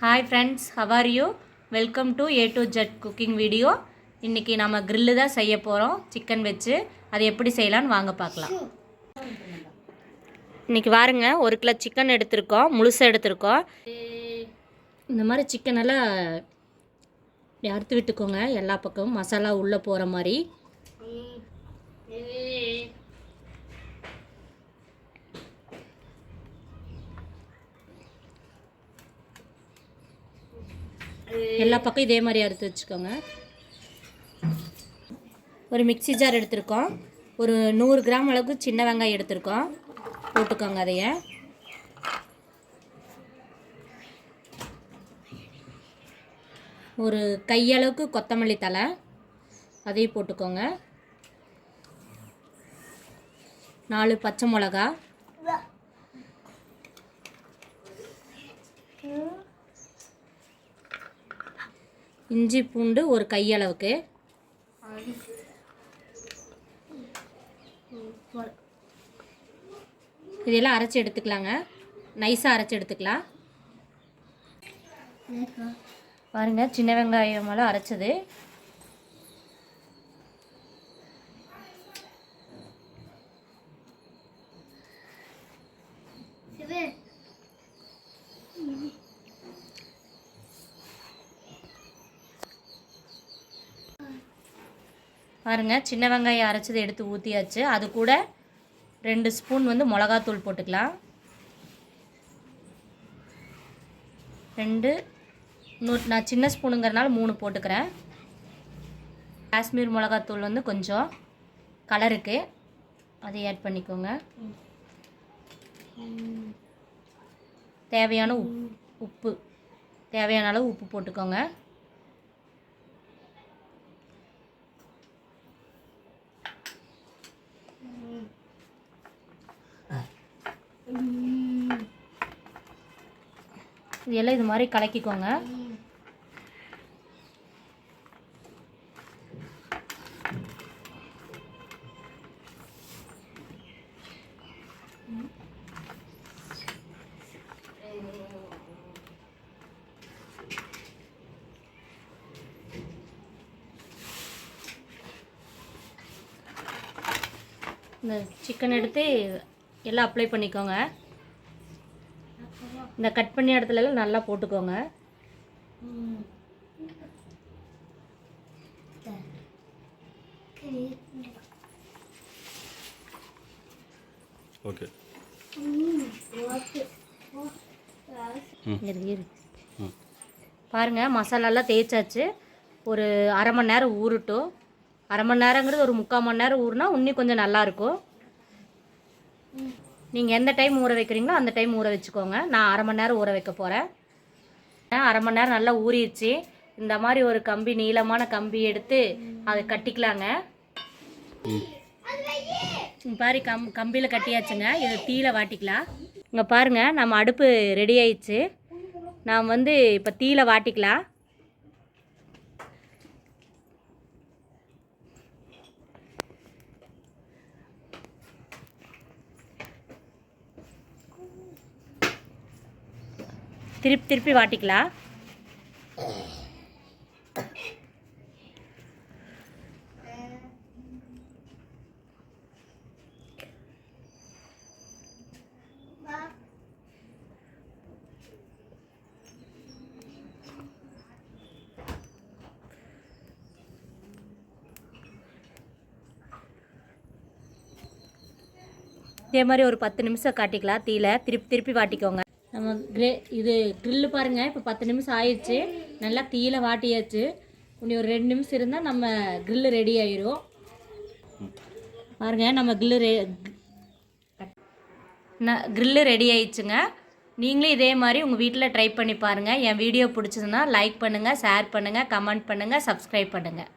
Hi friends, how are you? Welcome to A to Z cooking video. இன்னைக்கு நாம grill தான் செய்ய போறோம் chicken வெச்சு. அது எப்படி செய்யலாம்னு வாங்க பார்க்கலாம். இன்னைக்கு பாருங்க 1 கிலோ chicken எடுத்துர்க்கோம், முழுசா எடுத்துர்க்கோம். இந்த மாதிரி chicken எல்லாம் அறுத்து விட்டுக்கோங்க எல்லா பக்கமும் மசாலா உள்ள போற மாதிரி. எல்லா பக்கம் இதே மாதிரி அறுத்து வச்சுக்கோங்க. ஒரு மிக்ஸி ஜார் எடுத்துருக்கோம். ஒரு 100 கிராம் அளவுக்கு சின்ன வெங்காயம் எடுத்துருக்கோம். போட்டுக்கோங்க அதைய. ஒரு கையளவுக்கு கொத்தமல்லி தழை அதையும் போட்டுக்கோங்க. 4 பச்சை மிளகா, இஞ்சி பூண்டு ஒரு கையளவுக்கு, இதெல்லாம் அரைச்சி எடுத்துக்கலாங்க. நைஸாக அரைச்சி எடுத்துக்கலாம். பாருங்க சின்ன வெங்காயம் எல்லாம் அரைச்சது. பாருங்க சின்ன வெங்காயம் அரைச்சதை எடுத்து ஊற்றியாச்சு. அது கூட 2 ஸ்பூன் மிளகாத்தூள் போட்டுக்கலாம். 2 நான் சின்ன ஸ்பூனுங்கிறனால 3 போட்டுக்கிறேன். காஷ்மீர் மிளகாத்தூள் கொஞ்சம் கலருக்கு அதை ஆட் பண்ணிக்கோங்க. தேவையான உப்பு தேவையான அளவு உப்பு போட்டுக்கோங்க. இதெல்லாம் இது மாதிரி கலக்கிக்கோங்க. இந்த சிக்கன் எடுத்து எல்லாம் அப்ளை பண்ணிக்கோங்க. இந்த கட் பண்ணி இடத்துல நல்லா போட்டுக்கோங்க. ஓகே பாருங்க மசாலாலாம் தேய்ச்சாச்சு. ஒரு அரை மணி நேரம் ஊறட்டும். அரை மணி நேரங்கிறது ஒரு 3/4 மணி நேரம் ஊறினா இன்னும் கொஞ்சம் நல்லாயிருக்கும். நீங்கள் எந்த டைம் ஊற வைக்கிறீங்களோ அந்த டைம் ஊற வச்சுக்கோங்க. நான் அரை மணி நேரம் ஊற வைக்க போகிறேன். அரை மணி நேரம் நல்லா ஊறிடுச்சு. இந்த மாதிரி ஒரு கம்பி, நீளமான கம்பி எடுத்து அதை கட்டிக்கலாங்க. பாரு கம்பியில் கட்டியாச்சுங்க. இதை தீயில வாட்டிக்கலாம். இங்கே பாருங்கள் நம்ம அடுப்பு ரெடி ஆயிடுச்சு. நாம் இப்போ தீயில வாட்டிக்கலாம். திருப்பி வாட்டிக்கலாம். இதே மாதிரி ஒரு 10 நிமிஷம் காட்டிக்கலாம். தீயில திருப்பி வாட்டிக்கோங்க. நம்ம இது க்ரில்லு பாருங்கள். இப்போ 10 நிமிஷம் ஆயிடுச்சு. நல்லா தீயில வாட்டியாச்சு. இன்னும் ஒரு 2 நிமிஷம் இருந்தால் நம்ம க்ரில்லு ரெடி ஆயிரும். பாருங்கள் நம்ம க்ரில்லு ரெடி ஆயிடுச்சுங்க. நீங்களும் இதே மாதிரி உங்கள் வீட்டில் ட்ரை பண்ணி பாருங்கள். என் வீடியோ பிடிச்சதுன்னா லைக் பண்ணுங்கள், ஷேர் பண்ணுங்கள், கமெண்ட் பண்ணுங்கள், சப்ஸ்கிரைப் பண்ணுங்கள்.